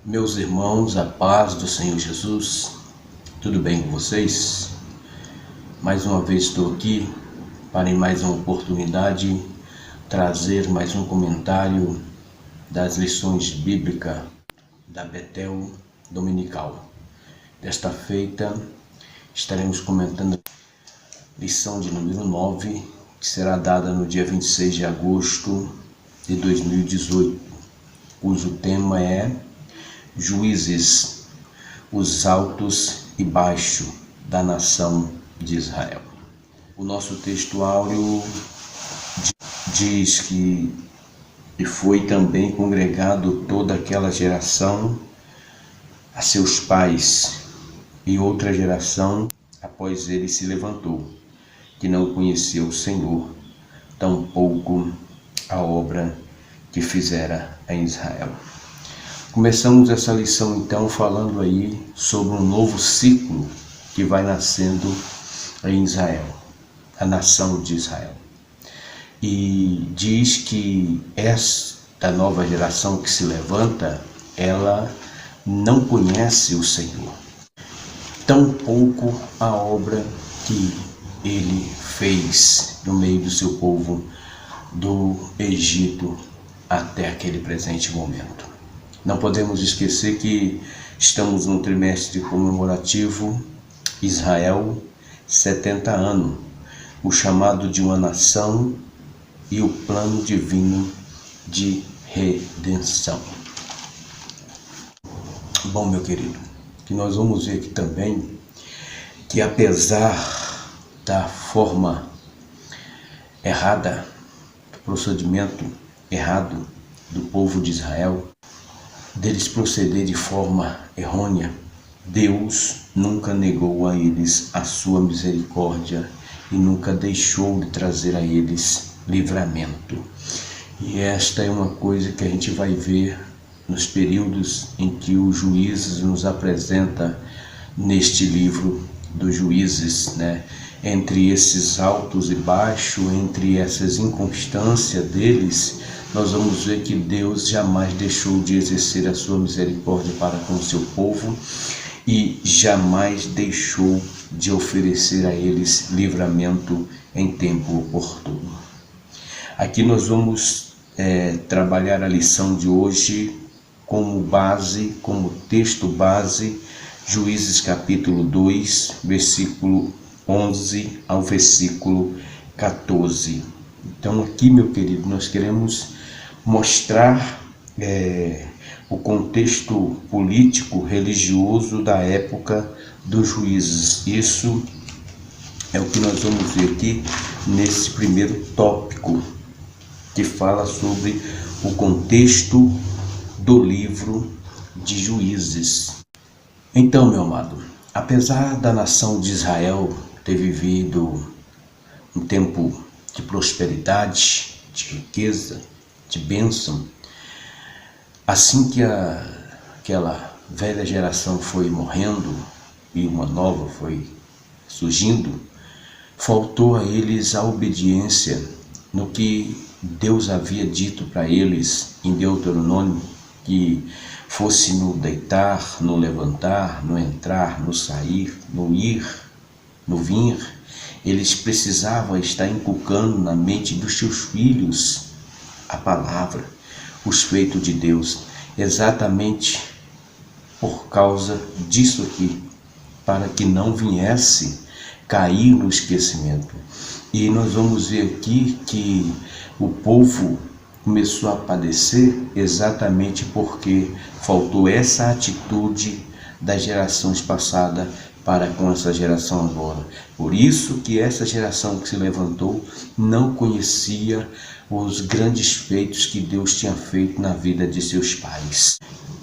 Meus irmãos, a paz do Senhor Jesus, tudo bem com vocês? Mais uma vez estou aqui para, em mais uma oportunidade, trazer mais um comentário das lições bíblicas da Betel Dominical. Desta feita, estaremos comentando a lição de número 9, que será dada no dia 26 de agosto de 2018, cujo tema é Juízes, os altos e baixos da nação de Israel. O nosso texto áureo diz que e foi também congregado toda aquela geração a seus pais, e outra geração após ele se levantou, que não conhecia o Senhor, tampouco a obra que fizera em Israel. Começamos essa lição então falando aí sobre um novo ciclo que vai nascendo em Israel, a nação de Israel. E diz que esta nova geração que se levanta, ela não conhece o Senhor, tampouco a obra que ele fez no meio do seu povo do Egito até aquele presente momento. Não podemos esquecer que estamos no trimestre comemorativo Israel 70 anos, o chamado de uma nação e o plano divino de redenção. Bom, meu querido, que nós vamos ver aqui também que apesar da forma errada, do procedimento errado do povo de Israel, deles proceder de forma errônea, Deus nunca negou a eles a sua misericórdia e nunca deixou de trazer a eles livramento. E esta é uma coisa que a gente vai ver nos períodos em que os Juízes nos apresenta neste livro dos Juízes, Entre esses altos e baixos, entre essas inconstâncias deles, nós vamos ver que Deus jamais deixou de exercer a sua misericórdia para com o seu povo e jamais deixou de oferecer a eles livramento em tempo oportuno. Aqui nós vamos trabalhar a lição de hoje como base, como texto base, Juízes capítulo 2, versículo 11 ao versículo 14. Então aqui, meu querido, nós queremos mostrar o contexto político, religioso da época dos juízes. Isso é o que nós vamos ver aqui nesse primeiro tópico, que fala sobre o contexto do livro de Juízes. Então, meu amado, apesar da nação de Israel ter vivido um tempo de prosperidade, de riqueza, de bênção, assim que aquela velha geração foi morrendo e uma nova foi surgindo, faltou a eles a obediência no que Deus havia dito para eles em Deuteronômio, que fosse no deitar, no levantar, no entrar, no sair, no ir, no vir, eles precisavam estar inculcando na mente dos seus filhos a palavra, os feitos de Deus, exatamente por causa disso aqui, para que não viesse cair no esquecimento. E nós vamos ver aqui que o povo começou a padecer exatamente porque faltou essa atitude das gerações passadas para com essa geração agora. Por isso que essa geração que se levantou não conhecia os grandes feitos que Deus tinha feito na vida de seus pais.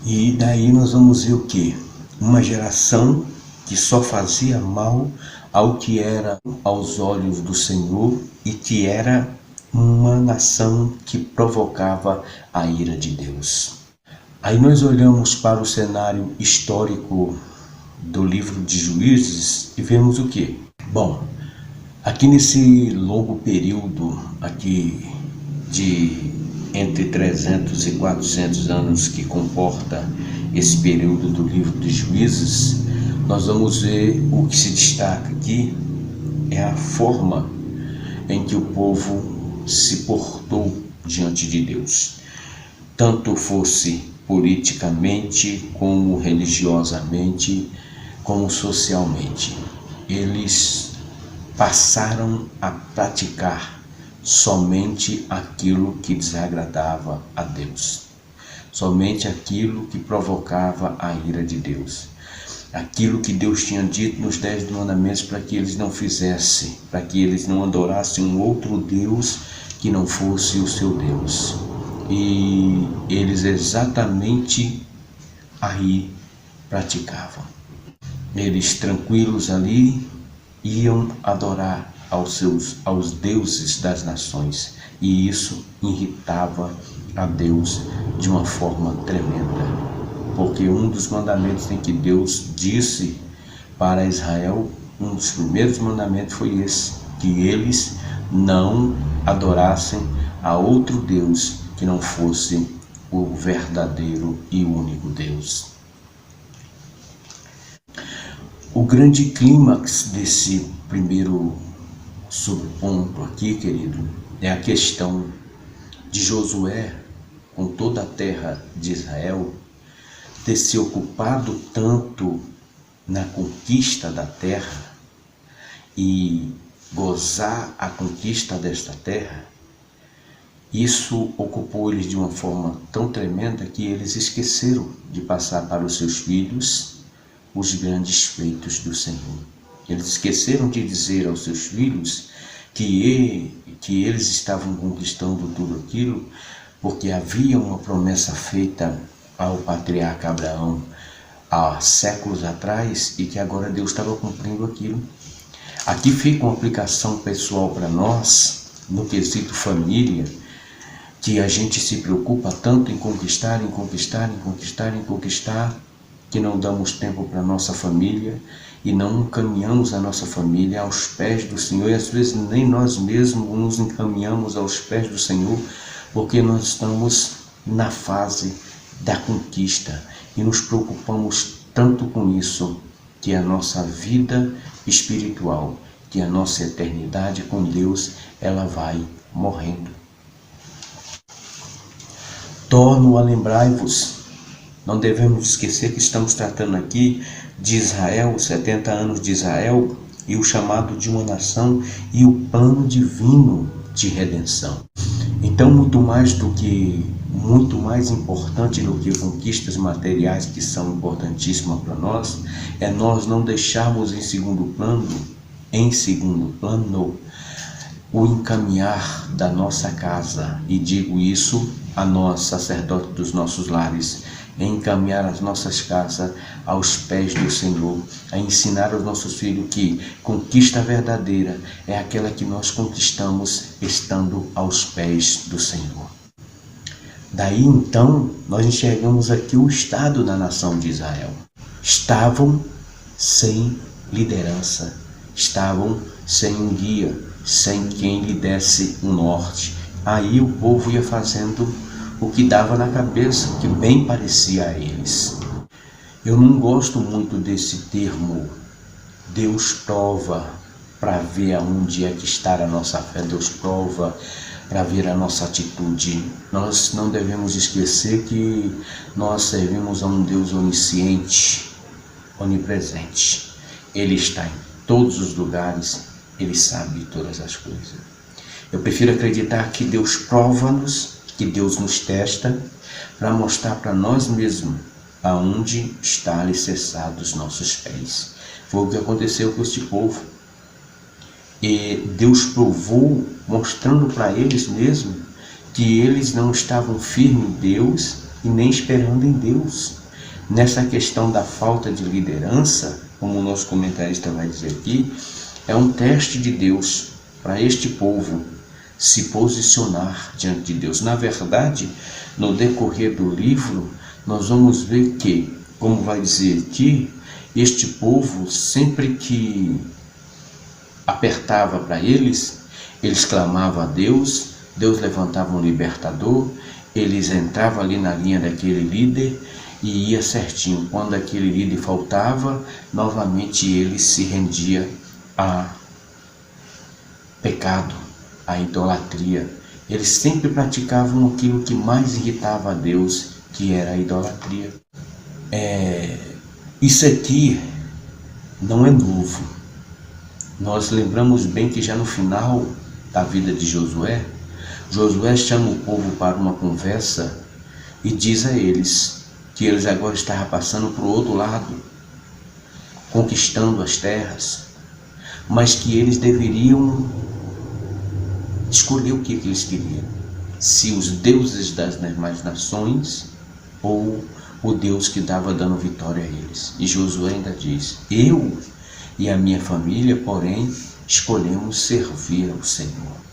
E daí nós vamos ver o quê? Uma geração que só fazia mal ao que era aos olhos do Senhor e que era uma nação que provocava a ira de Deus. Aí nós olhamos para o cenário histórico do livro de Juízes e vemos o quê? Bom, aqui nesse longo período aqui de entre 300 e 400 anos que comporta esse período do livro dos Juízes, nós vamos ver o que se destaca aqui é a forma em que o povo se portou diante de Deus, tanto fosse politicamente, como religiosamente, como socialmente. Eles passaram a praticar somente aquilo que desagradava a Deus, somente aquilo que provocava a ira de Deus, aquilo que Deus tinha dito nos 10 mandamentos para que eles não fizessem, para que eles não adorassem um outro Deus que não fosse o seu Deus. E eles exatamente aí praticavam. Eles tranquilos ali iam adorar aos deuses das nações, e isso irritava a Deus de uma forma tremenda, porque um dos mandamentos em que Deus disse para Israel, um dos primeiros mandamentos foi esse, que eles não adorassem a outro Deus que não fosse o verdadeiro e único Deus. O grande clímax desse primeiro subponto aqui, querido, é a questão de Josué, com toda a terra de Israel, ter se ocupado tanto na conquista da terra e gozar a conquista desta terra. Isso ocupou eles de uma forma tão tremenda que eles esqueceram de passar para os seus filhos os grandes feitos do Senhor. Eles esqueceram de dizer aos seus filhos que eles estavam conquistando tudo aquilo porque havia uma promessa feita ao patriarca Abraão há séculos atrás e que agora Deus estava cumprindo aquilo. Aqui fica uma aplicação pessoal para nós, no quesito família, que a gente se preocupa tanto em conquistar, que não damos tempo para a nossa família e não encaminhamos a nossa família aos pés do Senhor, e às vezes nem nós mesmos nos encaminhamos aos pés do Senhor, porque nós estamos na fase da conquista e nos preocupamos tanto com isso, que a nossa vida espiritual, que a nossa eternidade com Deus, ela vai morrendo. Torno a lembrai-vos. Não devemos esquecer que estamos tratando aqui de Israel, 70 anos de Israel, e o chamado de uma nação e o plano divino de redenção. Então, muito mais importante do que conquistas materiais, que são importantíssimas para nós, é nós não deixarmos em segundo plano, o encaminhar da nossa casa, e digo isso a nós, sacerdotes dos nossos lares, encaminhar as nossas casas aos pés do Senhor, a ensinar aos nossos filhos que conquista verdadeira é aquela que nós conquistamos estando aos pés do Senhor. Daí então, nós enxergamos aqui o estado da nação de Israel. Estavam sem liderança, estavam sem um guia, sem quem lhe desse um norte. Aí o povo ia fazendo o que dava na cabeça, o que bem parecia a eles. Eu não gosto muito desse termo, Deus prova, para ver aonde é que está a nossa fé. Deus prova para ver a nossa atitude. Nós não devemos esquecer que nós servimos a um Deus onisciente, onipresente. Ele está em todos os lugares, Ele sabe todas as coisas. Eu prefiro acreditar que Deus prova-nos, que Deus nos testa, para mostrar para nós mesmos aonde está alicerçado os nossos pés. Foi o que aconteceu com este povo. E Deus provou, mostrando para eles mesmos que eles não estavam firmes em Deus e nem esperando em Deus. Nessa questão da falta de liderança, como o nosso comentarista vai dizer aqui, é um teste de Deus para este povo se posicionar diante de Deus. Na verdade, no decorrer do livro, nós vamos ver que, como vai dizer aqui, este povo, sempre que apertava para eles clamavam a Deus, Deus levantava um libertador, eles entravam ali na linha daquele líder e ia certinho. Quando aquele líder faltava, novamente ele se rendia a pecado, a idolatria. Eles sempre praticavam aquilo que mais irritava a Deus, que era a idolatria. Isso aqui não é novo. Nós lembramos bem que já no final da vida de Josué, Josué chama o povo para uma conversa e diz a eles que eles agora estavam passando para o outro lado, conquistando as terras, mas que eles deveriam escolher o que eles queriam, se os deuses das demais nações ou o Deus que estava dando vitória a eles. E Josué ainda diz: eu e a minha família, porém, escolhemos servir ao Senhor.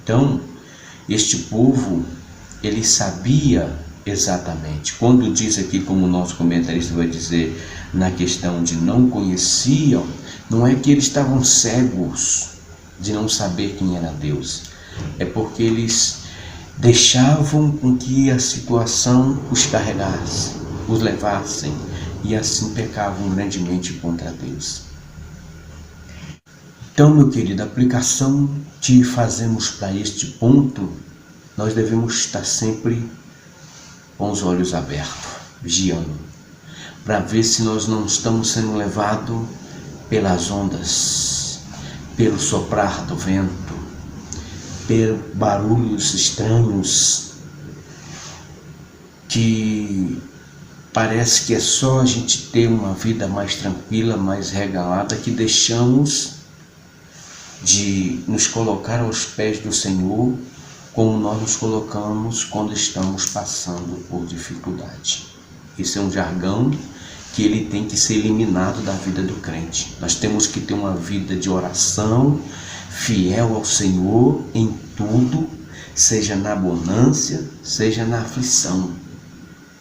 Então, este povo, ele sabia exatamente. Quando diz aqui, como o nosso comentarista vai dizer, na questão de não conheciam, não é que eles estavam cegos de não saber quem era Deus. É porque eles deixavam com que a situação os carregasse, os levassem, e assim pecavam grandemente contra Deus. Então, meu querido, a aplicação que fazemos para este ponto, nós devemos estar sempre com os olhos abertos, vigiando, para ver se nós não estamos sendo levados pelas ondas, pelo soprar do vento, pelos barulhos estranhos, que parece que é só a gente ter uma vida mais tranquila, mais regalada, que deixamos de nos colocar aos pés do Senhor, como nós nos colocamos quando estamos passando por dificuldade. Esse é um jargão que ele tem que ser eliminado da vida do crente. Nós temos que ter uma vida de oração, fiel ao Senhor em tudo, seja na bonança, seja na aflição,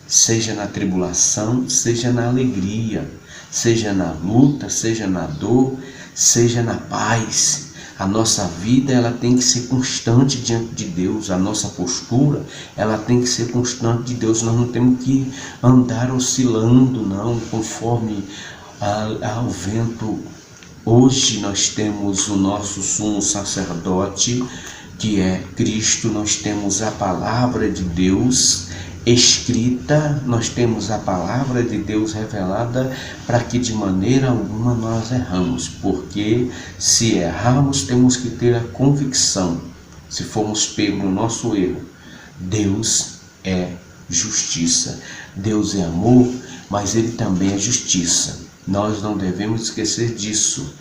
seja na tribulação, seja na alegria, seja na luta, seja na dor, seja na paz. A nossa vida, ela tem que ser constante diante de Deus. A nossa postura, ela tem que ser constante de Deus. Nós não temos que andar oscilando, não, conforme ao vento. Hoje nós temos o nosso sumo sacerdote, que é Cristo. Nós temos a palavra de Deus escrita, nós temos a palavra de Deus revelada, para que de maneira alguma nós erramos, porque se errarmos temos que ter a convicção, se formos pegos no nosso erro, Deus é justiça, Deus é amor, mas Ele também é justiça. Nós não devemos esquecer disso.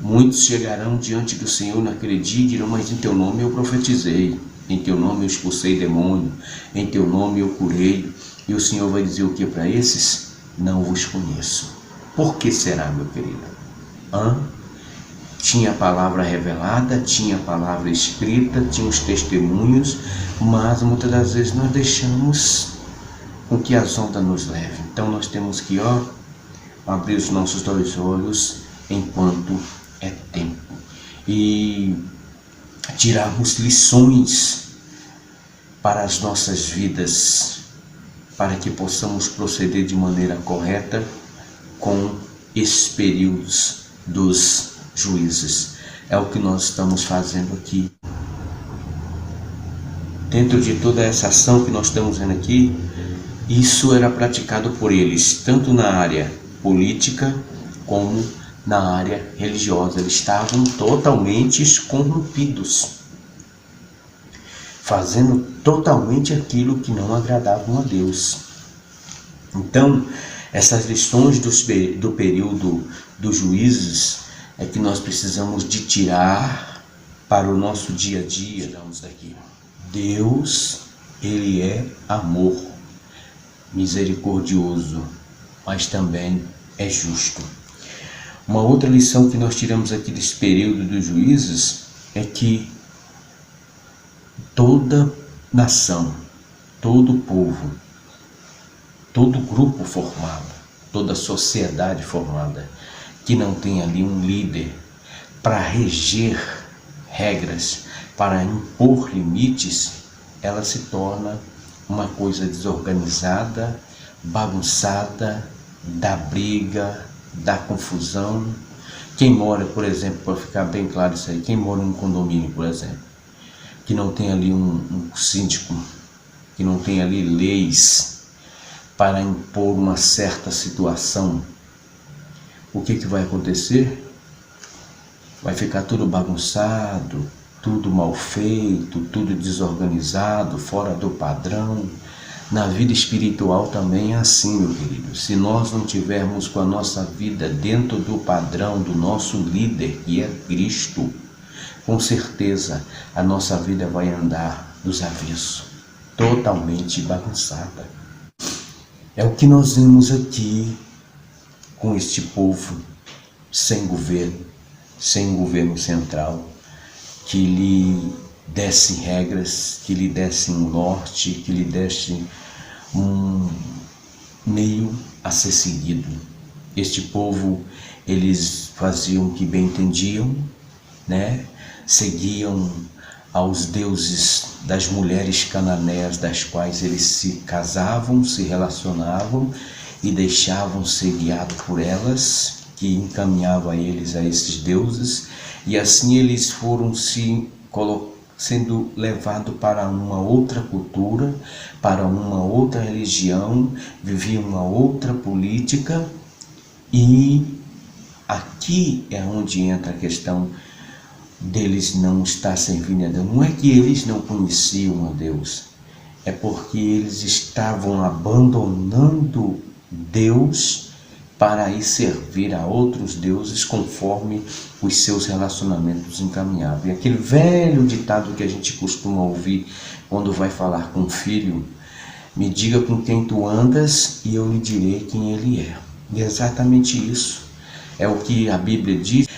Muitos chegarão diante do Senhor naquele dia e dirão: mas em teu nome eu profetizei, em teu nome eu expulsei demônio, em teu nome eu curei. E o Senhor vai dizer o que para esses? Não vos conheço. Por que será, meu querido? Tinha a palavra revelada, tinha a palavra escrita, tinha os testemunhos, mas muitas das vezes nós deixamos com que as ondas nos levem. Então nós temos que abrir os nossos dois olhos enquanto é tempo e tirarmos lições para as nossas vidas, para que possamos proceder de maneira correta com esses períodos dos juízes. É o que nós estamos fazendo aqui. Dentro de toda essa ação que nós estamos vendo aqui, isso era praticado por eles, tanto na área política como na área religiosa. Eles estavam totalmente corrompidos, fazendo totalmente aquilo que não agradava a Deus. Então, essas lições do período dos juízes é que nós precisamos de tirar para o nosso dia a dia. Tiramos daqui. Deus, Ele é amor, misericordioso, mas também é justo. Uma outra lição que nós tiramos aqui desse período dos juízes é que toda nação, todo povo, todo grupo formado, toda sociedade formada, que não tem ali um líder para reger regras, para impor limites, ela se torna uma coisa desorganizada, bagunçada, dá briga, dá confusão. Quem mora, por exemplo, para ficar bem claro isso aí, quem mora num condomínio, por exemplo, que não tem ali um síndico, que não tem ali leis para impor uma certa situação, o que vai acontecer? Vai ficar tudo bagunçado, tudo mal feito, tudo desorganizado, fora do padrão. Na vida espiritual também é assim, meu querido. Se nós não tivermos com a nossa vida dentro do padrão do nosso líder, que é Cristo, com certeza a nossa vida vai andar dos avessos, totalmente bagunçada. É o que nós vemos aqui com este povo sem governo central, que lhe desse regras, que lhe desse um norte, que lhe desse um meio a ser seguido. Este povo, eles faziam o que bem entendiam, né? Seguiam aos deuses das mulheres cananeias, das quais eles se casavam, se relacionavam e deixavam ser guiados por elas, que encaminhava eles a esses deuses, e assim eles foram sendo levados para uma outra cultura, para uma outra religião, viviam uma outra política. E aqui é onde entra a questão deles não estar servindo a Deus. Não é que eles não conheciam a Deus, é porque eles estavam abandonando Deus para ir servir a outros deuses conforme os seus relacionamentos encaminhavam. E aquele velho ditado que a gente costuma ouvir quando vai falar com o filho: me diga com quem tu andas e eu lhe direi quem ele é. E é exatamente isso. É o que a Bíblia diz,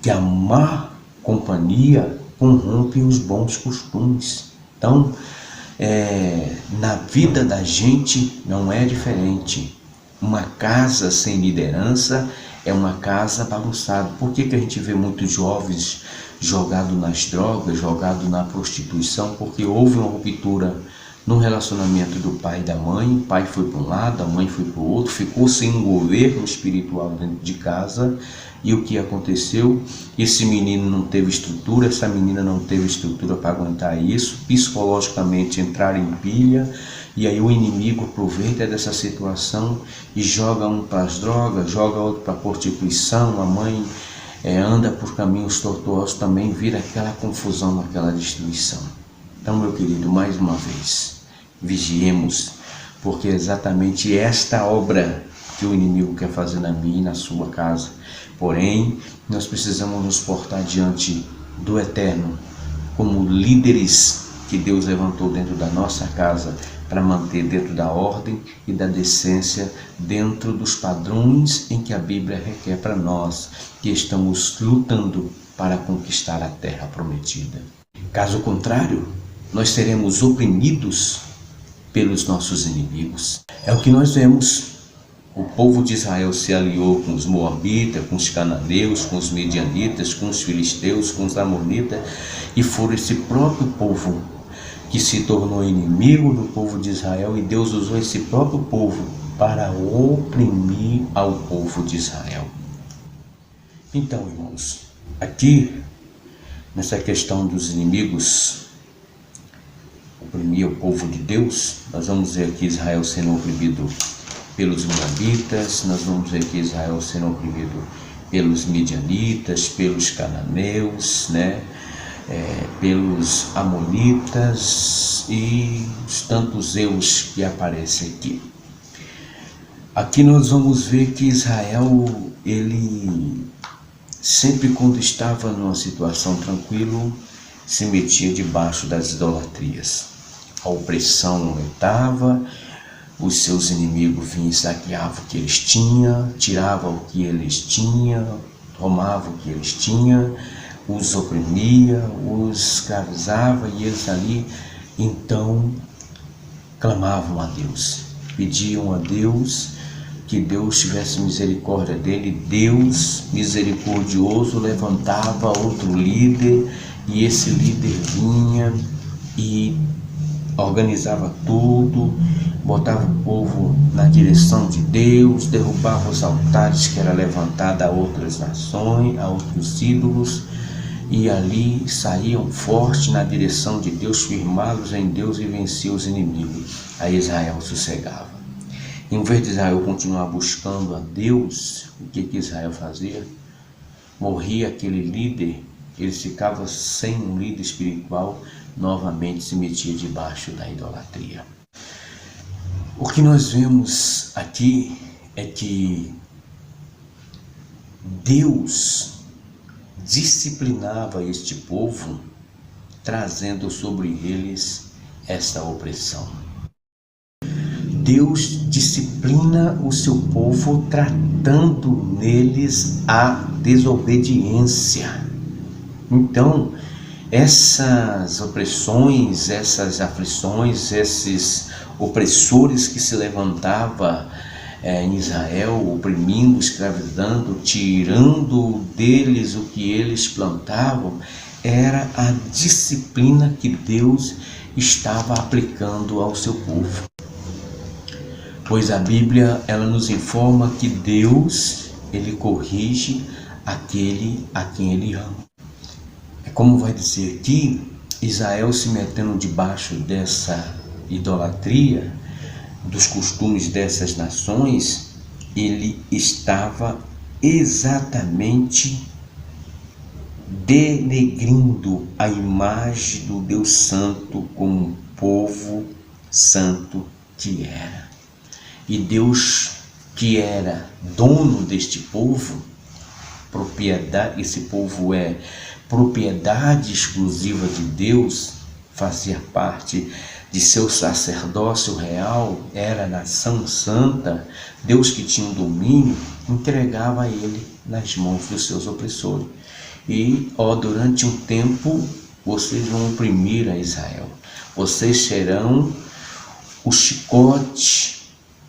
que a má companhia corrompe os bons costumes. Então, na vida da gente não é diferente. Uma casa sem liderança é uma casa bagunçada. Por que a gente vê muitos jovens jogados nas drogas, jogados na prostituição? Porque houve uma ruptura no relacionamento do pai e da mãe. O pai foi para um lado, a mãe foi para o outro, ficou sem um governo espiritual dentro de casa. E o que aconteceu? Esse menino não teve estrutura, essa menina não teve estrutura para aguentar isso, psicologicamente entrar em pilha, e aí o inimigo aproveita dessa situação e joga um para as drogas, joga outro para a prostituição, a mãe anda por caminhos tortuosos também, vira aquela confusão, aquela destruição. Então, meu querido, mais uma vez, vigiemos, porque é exatamente esta obra que o inimigo quer fazer na minha e na sua casa. Porém, nós precisamos nos portar diante do Eterno como líderes que Deus levantou dentro da nossa casa para manter dentro da ordem e da decência, dentro dos padrões em que a Bíblia requer para nós, que estamos lutando para conquistar a terra prometida. Caso contrário, nós seremos oprimidos pelos nossos inimigos. É o que nós vemos. O povo de Israel se aliou com os moabitas, com os cananeus, com os medianitas, com os filisteus, com os amonitas, e foram esse próprio povo que se tornou inimigo do povo de Israel, e Deus usou esse próprio povo para oprimir ao povo de Israel. Então, irmãos, aqui nessa questão dos inimigos oprimir o povo de Deus, nós vamos ver aqui Israel sendo oprimido pelos moabitas, nós vamos ver aqui Israel sendo oprimido pelos midianitas, pelos cananeus, pelos amonitas e os tantos eus que aparecem aqui. Aqui nós vamos ver que Israel, ele sempre quando estava numa situação tranquila, se metia debaixo das idolatrias. A opressão aumentava, os seus inimigos vinham e saqueavam o que eles tinham, tiravam o que eles tinham, tomavam o que eles tinham, os oprimia, os escravizava, e eles ali então clamavam a Deus, pediam a Deus que Deus tivesse misericórdia dele. Deus misericordioso levantava outro líder, e esse líder vinha e organizava tudo, botava o povo na direção de Deus, derrubava os altares que era levantado a outras nações, a outros ídolos, e ali saíam fortes na direção de Deus, firmados em Deus, e venciam os inimigos. Aí Israel sossegava. Em vez de Israel continuar buscando a Deus, o que Israel fazia? Morria aquele líder, eles ficavam sem um líder espiritual, novamente se metia debaixo da idolatria. O que nós vemos aqui é que Deus disciplinava este povo, trazendo sobre eles esta opressão. Deus disciplina o seu povo, tratando neles a desobediência. Então, essas opressões, essas aflições, esses opressores que se levantavam em Israel, oprimindo, escravizando, tirando deles o que eles plantavam, era a disciplina que Deus estava aplicando ao seu povo. Pois a Bíblia, ela nos informa que Deus, ele corrige aquele a quem ele ama. É como vai dizer aqui, Israel se metendo debaixo dessa idolatria, dos costumes dessas nações, ele estava exatamente denegrindo a imagem do Deus Santo como um povo santo que era. E Deus, que era dono deste povo, propriedade, esse povo é propriedade exclusiva de Deus, fazia parte de seu sacerdócio real, era nação santa, Deus que tinha um domínio, entregava ele nas mãos dos seus opressores. E, durante um tempo, vocês vão oprimir a Israel. Vocês serão o chicote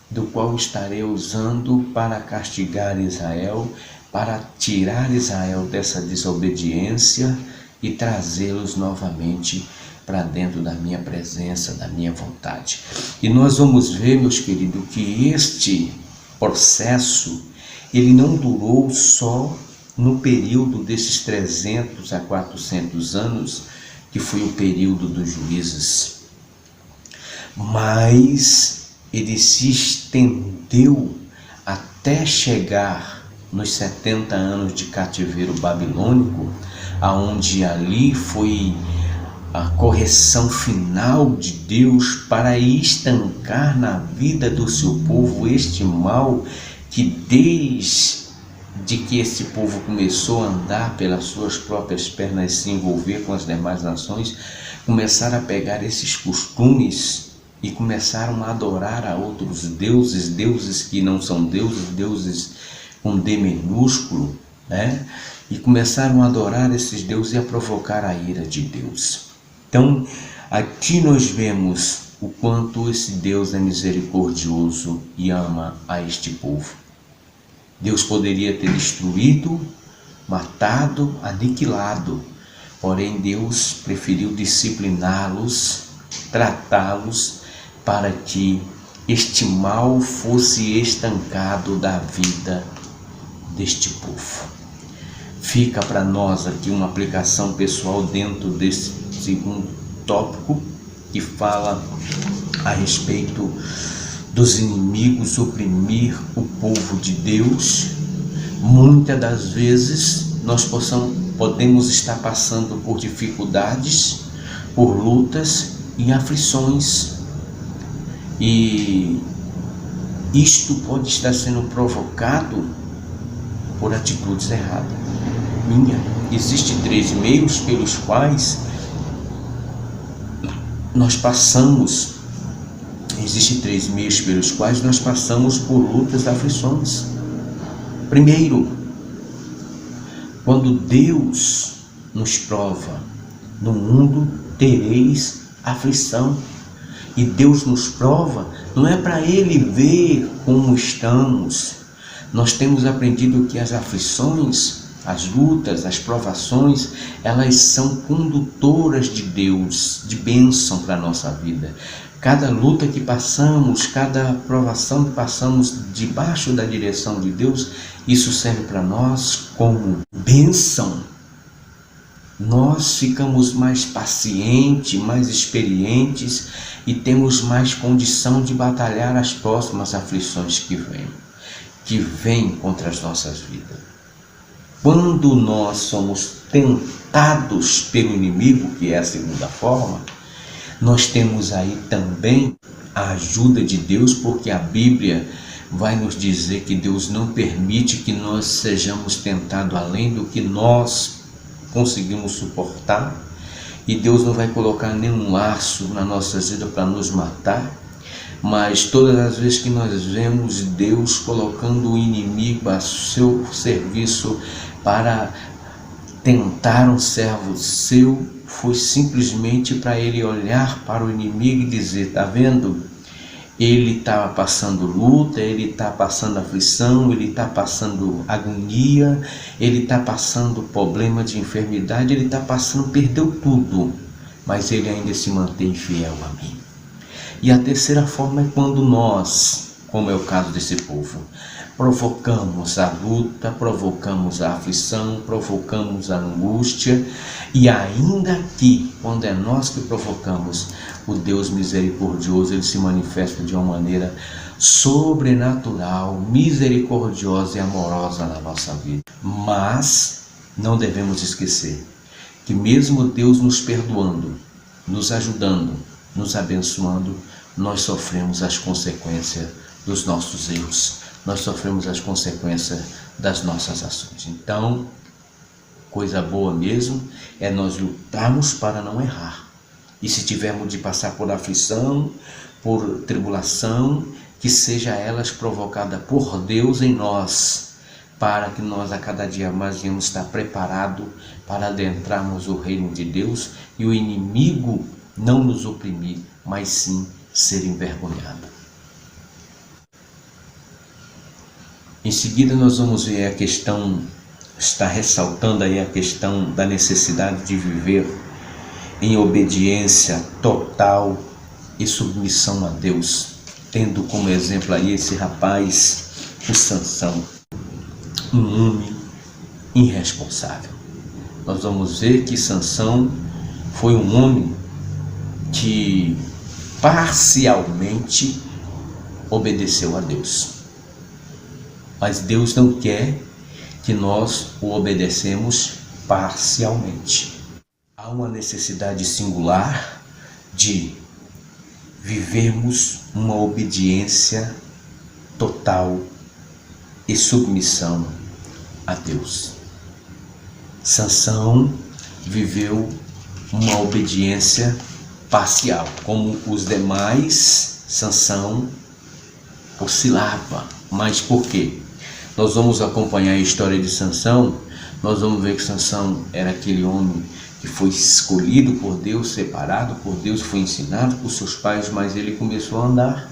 do qual estarei usando para castigar Israel, para tirar Israel dessa desobediência e trazê-los novamente para dentro da minha presença, da minha vontade. E nós vamos ver, meus queridos, que este processo, ele não durou só no período desses 300 a 400 anos, que foi o período dos juízes, mas ele se estendeu até chegar nos 70 anos de cativeiro babilônico, aonde ali foi a correção final de Deus para estancar na vida do seu povo este mal que desde que esse povo começou a andar pelas suas próprias pernas e se envolver com as demais nações, começaram a pegar esses costumes e começaram a adorar a outros deuses, deuses que não são deuses, deuses com D minúsculo, né? E começaram a adorar esses deuses e a provocar a ira de Deus. Então, aqui nós vemos o quanto esse Deus é misericordioso e ama a este povo. Deus poderia ter destruído, matado, aniquilado, porém Deus preferiu discipliná-los, tratá-los, para que este mal fosse estancado da vida deste povo. Fica para nós aqui uma aplicação pessoal dentro desse segundo tópico, que fala a respeito dos inimigos oprimir o povo de Deus. Muitas das vezes nós podemos estar passando por dificuldades, por lutas e aflições, e isto pode estar sendo provocado por atitudes erradas. Existem 3 meios pelos quais nós passamos. Existem 3 meios pelos quais nós passamos por lutas e aflições. Primeiro, quando Deus nos prova, no mundo tereis aflição. E Deus nos prova, não é para Ele ver como estamos. Nós temos aprendido que as aflições as lutas, as provações, elas são condutoras de Deus, de bênção para a nossa vida. Cada luta que passamos, cada provação que passamos debaixo da direção de Deus, isso serve para nós como bênção. Nós ficamos mais pacientes, mais experientes e temos mais condição de batalhar as próximas aflições que vêm contra as nossas vidas. Quando nós somos tentados pelo inimigo, que é a segunda forma, nós temos aí também a ajuda de Deus, porque a Bíblia vai nos dizer que Deus não permite que nós sejamos tentados além do que nós conseguimos suportar, e Deus não vai colocar nenhum laço na nossa vida para nos matar, mas todas as vezes que nós vemos Deus colocando o inimigo a seu serviço para tentar um servo seu, foi simplesmente para ele olhar para o inimigo e dizer: está vendo? Ele está passando luta, ele está passando aflição, ele está passando agonia, ele está passando problema de enfermidade, ele está passando, perdeu tudo, mas ele ainda se mantém fiel a mim. E a terceira forma é quando nós, como é o caso desse povo, provocamos a luta, provocamos a aflição, provocamos a angústia, e ainda que, quando é nós que provocamos, o Deus misericordioso, ele se manifesta de uma maneira sobrenatural, misericordiosa e amorosa na nossa vida. Mas não devemos esquecer que mesmo Deus nos perdoando, nos ajudando, nos abençoando, nós sofremos as consequências dos nossos erros, nós sofremos as consequências das nossas ações. Então, coisa boa mesmo é nós lutarmos para não errar. E se tivermos de passar por aflição, por tribulação, que seja elas provocadas por Deus em nós, para que nós a cada dia mais venhamos estar preparados para adentrarmos o reino de Deus e o inimigo não nos oprimir, mas sim ser envergonhado. Em seguida nós vamos ver a questão, está ressaltando aí a questão da necessidade de viver em obediência total e submissão a Deus, tendo como exemplo aí esse rapaz, o Sansão, um homem irresponsável. Nós vamos ver que Sansão foi um homem que parcialmente obedeceu a Deus. Mas Deus não quer que nós o obedecemos parcialmente. Há uma necessidade singular de vivermos uma obediência total e submissão a Deus. Sansão viveu uma obediência parcial, como os demais. Sansão oscilava, mas por quê? Nós vamos acompanhar a história de Sansão, nós vamos ver que Sansão era aquele homem que foi escolhido por Deus, separado por Deus, foi ensinado por seus pais, mas ele começou a andar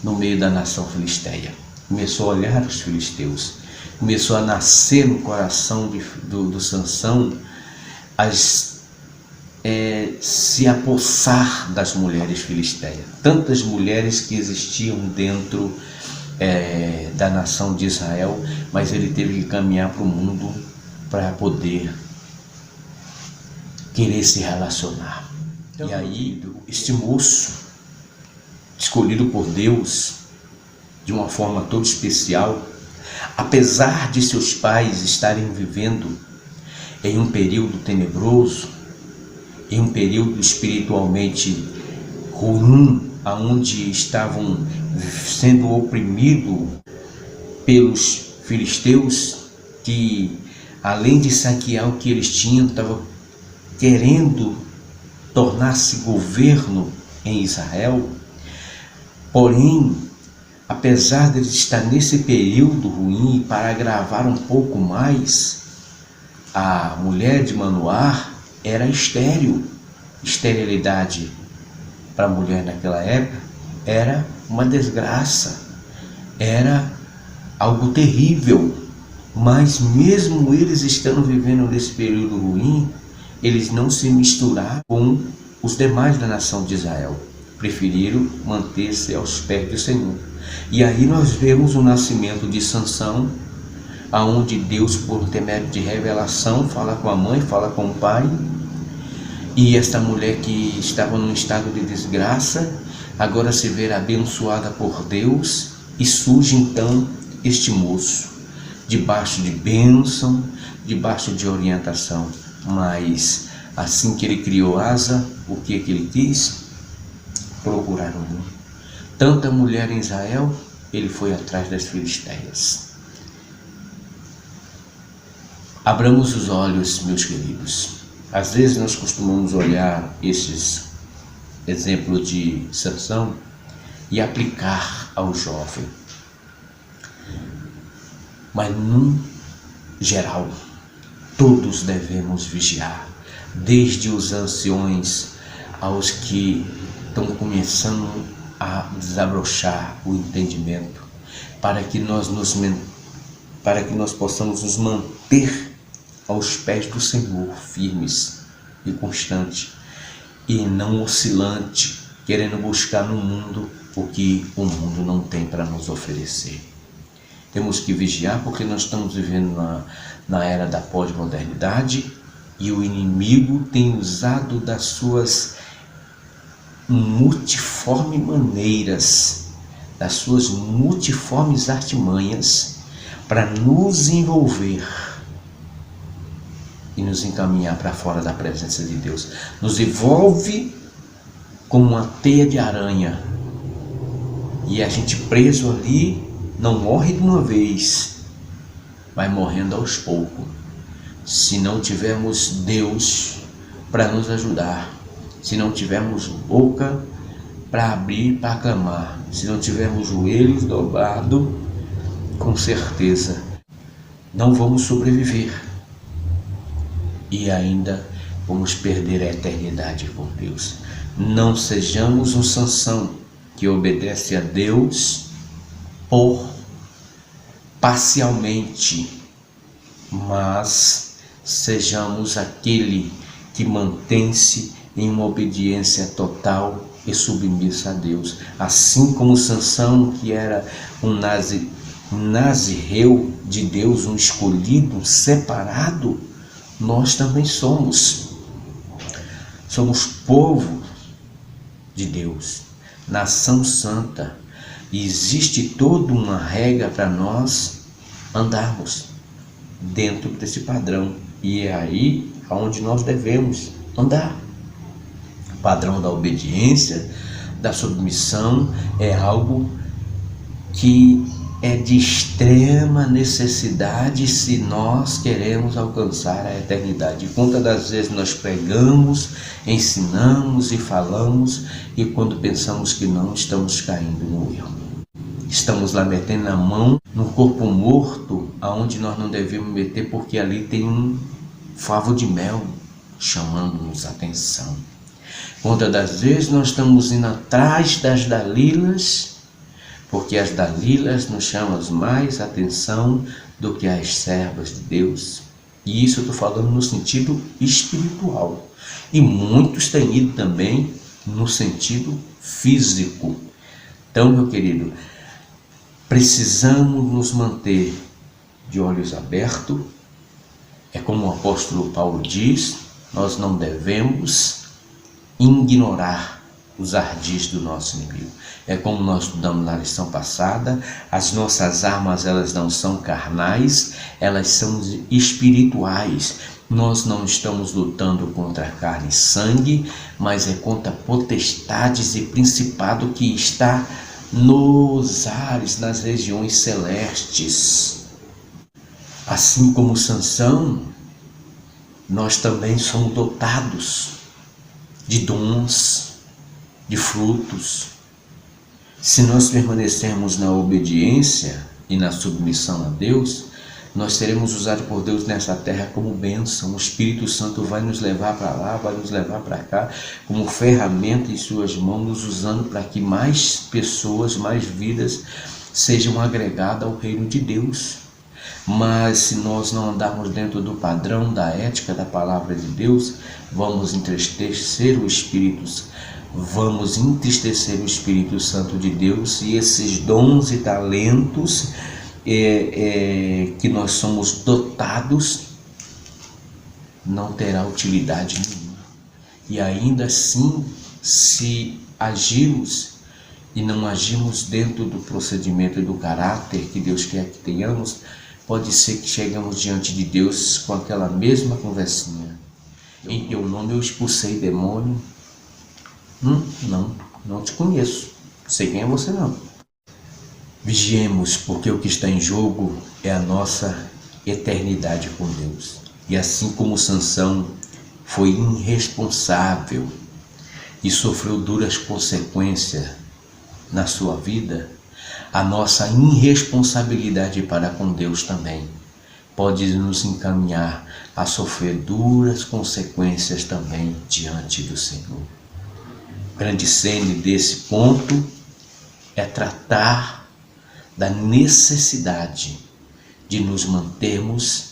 no meio da nação filisteia, começou a olhar os filisteus, começou a nascer no coração do Sansão se apossar das mulheres filisteias, tantas mulheres que existiam dentro da nação de Israel, mas ele teve que caminhar para o mundo para poder querer se relacionar. E aí, este moço, escolhido por Deus de uma forma toda especial, apesar de seus pais estarem vivendo em um período tenebroso, em um período espiritualmente ruim, onde estavam sendo oprimidos pelos filisteus, que além de saquear o que eles tinham, estavam querendo tornar-se governo em Israel. Porém, apesar de ele estar nesse período ruim, para agravar um pouco mais, a mulher de Manoá era estéril. Esterilidade para a mulher naquela época era uma desgraça, era algo terrível. Mas mesmo eles estando vivendo nesse período ruim, eles não se misturaram com os demais da nação de Israel. Preferiram manter-se aos pés do Senhor. E aí nós vemos o nascimento de Sansão, aonde Deus, por intermédio de revelação, fala com a mãe, fala com o pai. E esta mulher que estava num estado de desgraça, agora se vê abençoada por Deus, e surge então este moço, debaixo de bênção, debaixo de orientação. Mas assim que ele criou Asa, o que ele quis? Procurar o mundo. Tanta mulher em Israel, ele foi atrás das filisteias. Abramos os olhos, meus queridos. Às vezes nós costumamos olhar esses exemplos de Sansão e aplicar ao jovem. Mas no geral, todos devemos vigiar, desde os anciões aos que estão começando a desabrochar o entendimento, para que nós possamos nos manter aos pés do Senhor, firmes e constantes, e não oscilante, querendo buscar no mundo o que o mundo não tem para nos oferecer. Temos que vigiar porque nós estamos vivendo na era da pós-modernidade, e o inimigo tem usado das suas multiformes maneiras, das suas multiformes artimanhas para nos envolver e nos encaminhar para fora da presença de Deus. Nos envolve como uma teia de aranha, e a gente preso ali não morre de uma vez, vai morrendo aos poucos, se não tivermos Deus para nos ajudar, se não tivermos boca para abrir, para clamar, se não tivermos joelhos dobrados, com certeza não vamos sobreviver e ainda vamos perder a eternidade com Deus. Não sejamos um Sansão que obedece a Deus parcialmente, mas sejamos aquele que mantém-se em uma obediência total e submissa a Deus. Assim como Sansão, que era um nazireu de Deus, um escolhido, um separado, nós também somos povo de Deus, nação santa, e existe toda uma regra para nós andarmos dentro desse padrão, e é aí onde nós devemos andar. O padrão da obediência, da submissão, é algo que é de extrema necessidade se nós queremos alcançar a eternidade. Quantas das vezes nós pregamos, ensinamos e falamos, e quando pensamos que não, estamos caindo no erro. Estamos lá metendo a mão no corpo morto, aonde nós não devemos meter, porque ali tem um favo de mel chamando-nos a atenção. Quantas das vezes nós estamos indo atrás das dalilas, porque as dalilas nos chamam mais atenção do que as servas de Deus. E isso eu estou falando no sentido espiritual. E muitos têm ido também no sentido físico. Então, meu querido, precisamos nos manter de olhos abertos. É como o apóstolo Paulo diz, nós não devemos ignorar os ardis do nosso inimigo. É como nós estudamos na lição passada, as nossas armas, elas não são carnais, elas são espirituais. Nós não estamos lutando contra carne e sangue, mas é contra potestades e principado que está nos ares, nas regiões celestes. Assim como Sansão, nós também somos dotados de dons, de frutos. Se nós permanecermos na obediência e na submissão a Deus, nós seremos usados por Deus nessa terra como bênção. O Espírito Santo vai nos levar para lá, vai nos levar para cá, como ferramenta em suas mãos, nos usando para que mais pessoas, mais vidas sejam agregadas ao reino de Deus. Mas se nós não andarmos dentro do padrão da ética da palavra de Deus, vamos entristecer o Espírito Santo de Deus, e esses dons e talentos que nós somos dotados não terá utilidade nenhuma. E ainda assim, se agirmos e não agirmos dentro do procedimento e do caráter que Deus quer que tenhamos, pode ser que chegamos diante de Deus com aquela mesma conversinha. Em teu nome eu expulsei demônio. Não te conheço. Sei quem é você não. Vigiemos, porque o que está em jogo é a nossa eternidade com Deus. E assim como Sansão foi irresponsável e sofreu duras consequências na sua vida, a nossa irresponsabilidade para com Deus também pode nos encaminhar a sofrer duras consequências também diante do Senhor. O grande cerne desse ponto é tratar da necessidade de nos mantermos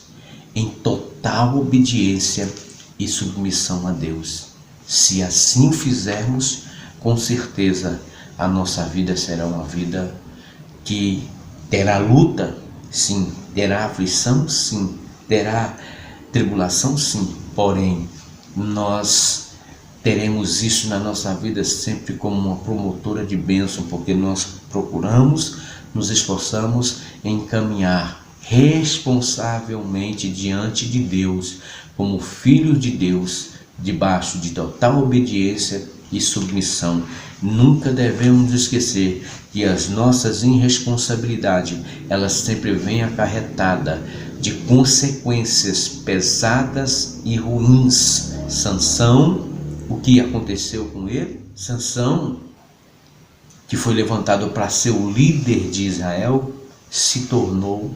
em total obediência e submissão a Deus. Se assim o fizermos, com certeza a nossa vida será uma vida que terá luta, sim, terá aflição, sim, terá tribulação, sim, porém nós teremos isso na nossa vida sempre como uma promotora de bênção, porque nós procuramos, nos esforçamos em caminhar responsavelmente diante de Deus, como filhos de Deus, debaixo de total obediência e submissão. Nunca devemos esquecer que as nossas irresponsabilidades, elas sempre vêm acarretada de consequências pesadas e ruins. Sansão, o que aconteceu com ele? Sansão, que foi levantado para ser o líder de Israel, se tornou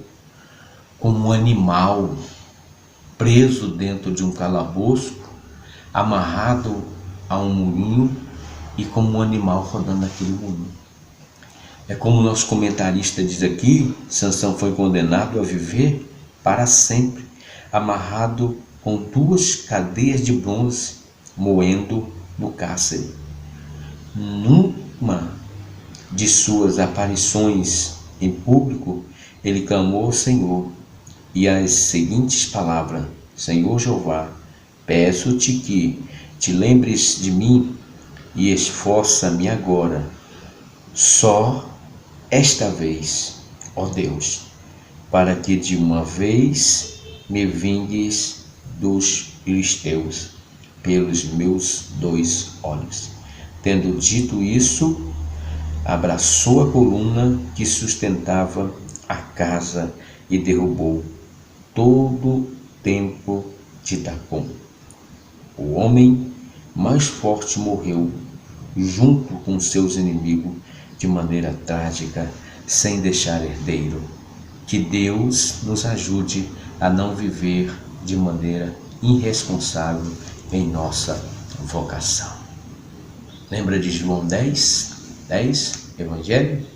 como um animal preso dentro de um calabouço, amarrado a um moinho e como um animal rodando naquele moinho. É como o nosso comentarista diz aqui, Sansão foi condenado a viver para sempre, amarrado com 2 cadeias de bronze, moendo no cárcere. Numa de suas aparições em público, ele clamou ao Senhor, e as seguintes palavras: Senhor Jeová, peço-te que te lembres de mim e esforça-me agora, só esta vez, ó Deus, para que de uma vez me vingues dos filisteus pelos meus 2 olhos. Tendo dito isso, abraçou a coluna que sustentava a casa e derrubou todo o templo de Dacom. O homem mais forte morreu junto com seus inimigos de maneira trágica, sem deixar herdeiro. Que Deus nos ajude a não viver de maneira irresponsável em nossa vocação. Lembra de João 10, Evangelho?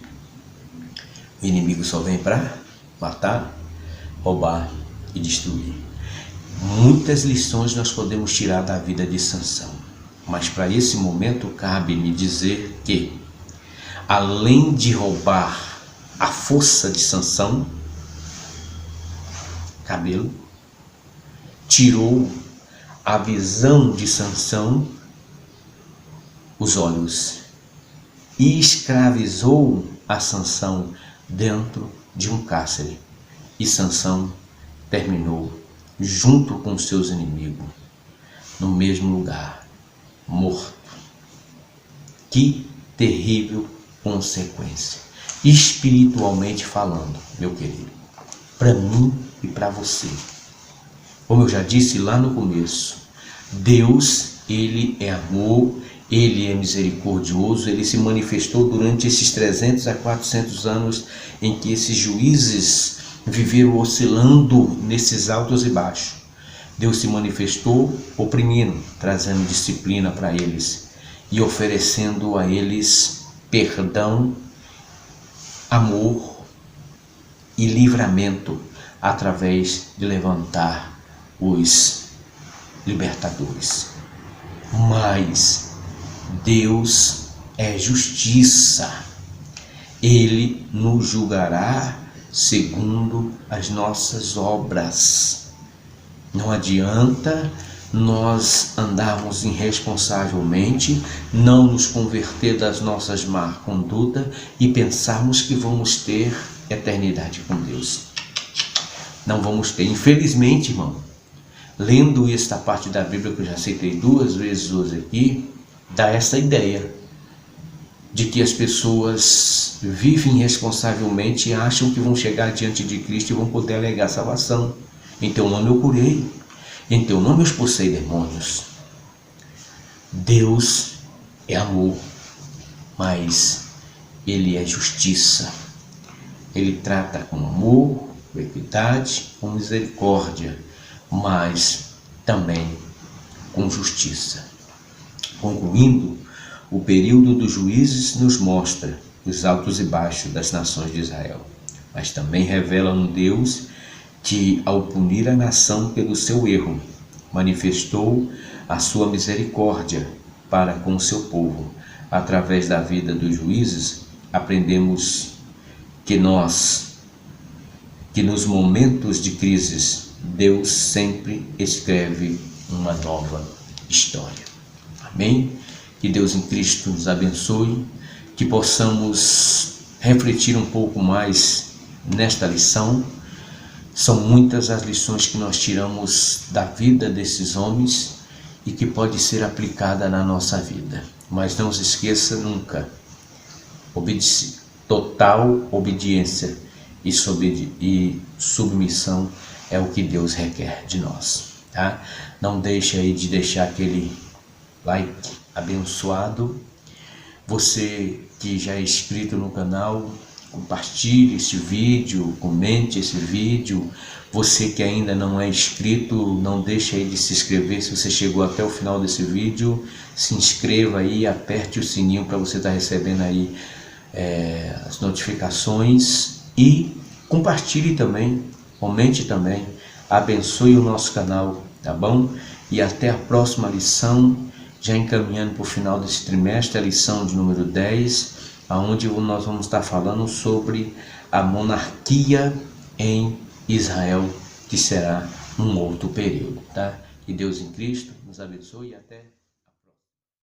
O inimigo só vem para matar, roubar e destruir. Muitas lições nós podemos tirar da vida de Sansão, mas para esse momento cabe-me dizer que, além de roubar a força de Sansão, cabelo, tirou a visão de Sansão, os olhos, e escravizou a Sansão dentro de um cárcere. E Sansão terminou junto com seus inimigos no mesmo lugar, morto. Que terrível consequência, espiritualmente falando, meu querido, para mim e para você. Como eu já disse lá no começo, Deus, Ele é amor, Ele é misericordioso, Ele se manifestou durante esses 300 a 400 anos em que esses juízes viveram oscilando nesses altos e baixos. Deus se manifestou oprimindo, trazendo disciplina para eles e oferecendo a eles perdão, amor e livramento através de levantar os libertadores. Mas Deus é justiça. Ele nos julgará segundo as nossas obras. Não adianta nós andarmos irresponsavelmente, não nos converter das nossas más condutas e pensarmos que vamos ter eternidade com Deus. Não vamos ter. Infelizmente, irmão, lendo esta parte da Bíblia que eu já citei 2 vezes hoje aqui, dá essa ideia de que as pessoas vivem irresponsavelmente e acham que vão chegar diante de Cristo e vão poder alegar salvação. Em teu nome eu curei, em teu nome eu expulsei demônios. Deus é amor, mas Ele é justiça. Ele trata com amor, com equidade, com misericórdia, mas também com justiça. Concluindo, o período dos juízes nos mostra os altos e baixos das nações de Israel, mas também revela um Deus que, ao punir a nação pelo seu erro, manifestou a sua misericórdia para com o seu povo. Através da vida dos juízes, aprendemos que nos momentos de crises, Deus sempre escreve uma nova história. Amém? Que Deus em Cristo nos abençoe, que possamos refletir um pouco mais nesta lição. São muitas as lições que nós tiramos da vida desses homens e que pode ser aplicada na nossa vida. Mas não se esqueça nunca, total obediência e submissão é o que Deus requer de nós, tá? Não deixe aí de deixar aquele like abençoado. Você que já é inscrito no canal, compartilhe esse vídeo, comente esse vídeo. Você que ainda não é inscrito, não deixe aí de se inscrever. Se você chegou até o final desse vídeo, se inscreva aí, aperte o sininho para você estar recebendo aí as notificações e compartilhe também, comente também, abençoe o nosso canal, tá bom? E até a próxima lição, já encaminhando para o final desse trimestre, a lição de número 10, onde nós vamos estar falando sobre a monarquia em Israel, que será um outro período, tá? Que Deus em Cristo nos abençoe e até